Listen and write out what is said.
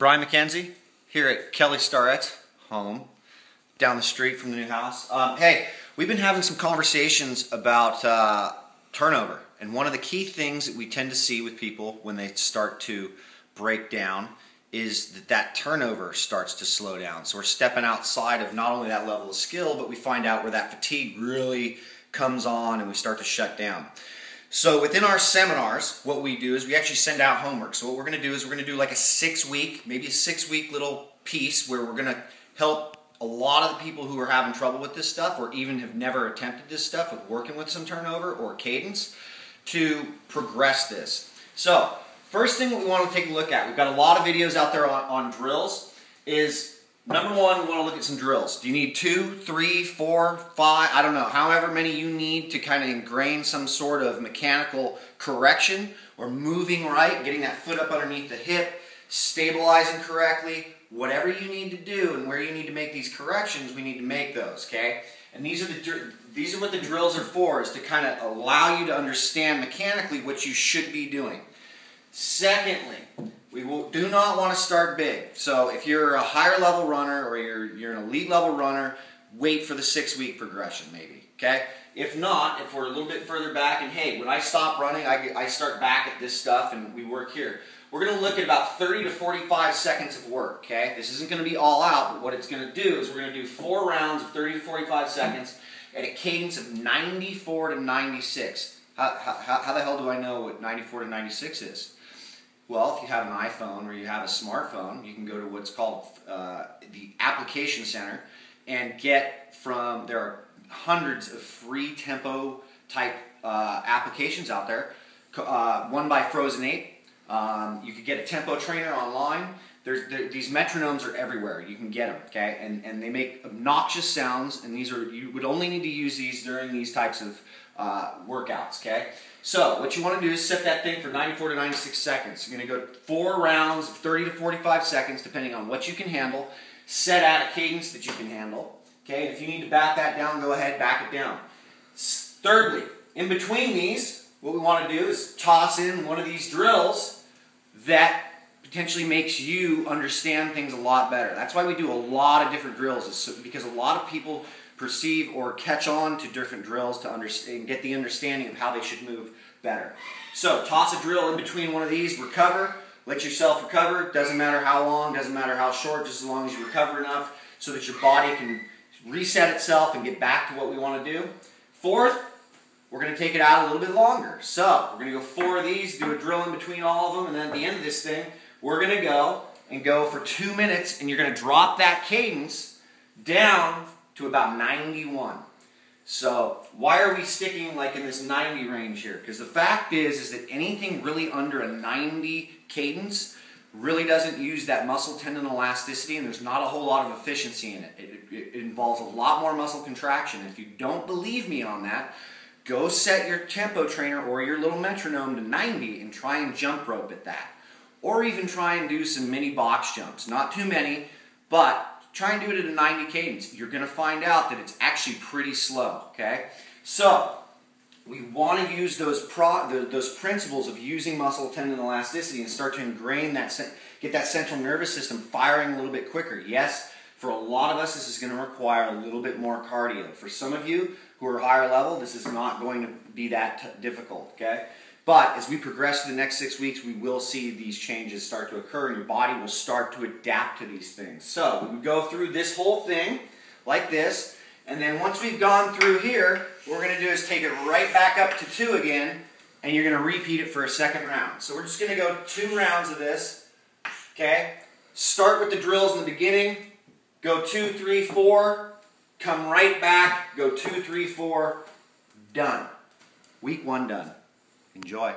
Brian Mackenzie here at Kelly Starrett's home, down the street from the new house. Hey, we've been having some conversations about turnover, and one of the key things that we tend to see with people when they start to break down is that turnover starts to slow down. So we're stepping outside of not only that level of skill, but we find out where that fatigue really comes on and we start to shut down. So within our seminars, what we do is we actually send out homework. So what we're going to do is we're going to do like a 6-week, maybe a 6-week little piece where we're going to help a lot of the people who are having trouble with this stuff or even have never attempted this stuff with working with some turnover or cadence to progress this. So first thing we want to take a look at, we've got a lot of videos out there on drills, is number one, we want to look at some drills. Do you need 2, 3, 4, 5, I don't know, however many you need to kind of ingrain some sort of mechanical correction or moving right, getting that foot up underneath the hip, stabilizing correctly, whatever you need to do and where you need to make these corrections, we need to make those, okay? And these are what the drills are for, is to kind of allow you to understand mechanically what you should be doing. Secondly, we do not want to start big. So if you're a higher level runner or you're an elite level runner, wait for the 6-week progression maybe, okay? If not, if we're a little bit further back and hey, when I stop running, I start back at this stuff and we work here. We're going to look at about 30 to 45 seconds of work, okay? This isn't going to be all out, but what it's going to do is we're going to do 4 rounds of 30 to 45 seconds at a cadence of 94 to 96. How the hell do I know what 94 to 96 is? Well, if you have an iPhone or you have a smartphone, you can go to what's called the Application Center and get from, there are hundreds of free tempo type applications out there. One by Frozen 8. You could get a tempo trainer online. These metronomes are everywhere. You can get them, okay? And they make obnoxious sounds, and you would only need to use these during these types of workouts, okay? So what you want to do is set that thing for 94 to 96 seconds. You're going to go 4 rounds of 30 to 45 seconds, depending on what you can handle. Set at a cadence that you can handle, okay? And if you need to back that down, go ahead, back it down. Thirdly, in between these, what we want to do is toss in one of these drills that potentially makes you understand things a lot better. That's why we do a lot of different drills, because a lot of people perceive or catch on to different drills to understand, get the understanding of how they should move better. So toss a drill in between one of these, recover, let yourself recover. Doesn't matter how long, doesn't matter how short, just as long as you recover enough so that your body can reset itself and get back to what we want to do. Fourth, we're going to take it out a little bit longer. So we're going to go 4 of these, do a drill in between all of them, and then at the end of this thing, we're going to go for 2 minutes, and you're going to drop that cadence down to about 91. So why are we sticking like in this 90 range here? Because the fact is that anything really under a 90 cadence really doesn't use that muscle tendon elasticity, and there's not a whole lot of efficiency in it. It involves a lot more muscle contraction. If you don't believe me on that, go set your tempo trainer or your little metronome to 90 and try and jump rope at that. Or even try and do some mini box jumps. Not too many, but try and do it at a 90 cadence. You're going to find out that it's actually pretty slow, okay? So, we want to use those principles of using muscle tendon elasticity and start to ingrain that, get that central nervous system firing a little bit quicker. Yes, for a lot of us, this is going to require a little bit more cardio. For some of you who are higher level, this is not going to be that difficult, okay? But as we progress to the next 6 weeks, we will see these changes start to occur, and your body will start to adapt to these things. So we go through this whole thing like this, and then once we've gone through here, what we're going to do is take it right back up to 2 again, and you're going to repeat it for a second round. So we're just going to go 2 rounds of this, okay? Start with the drills in the beginning, go 2, 3, 4, come right back, go 2, 3, 4, done. Week 1 done. Enjoy.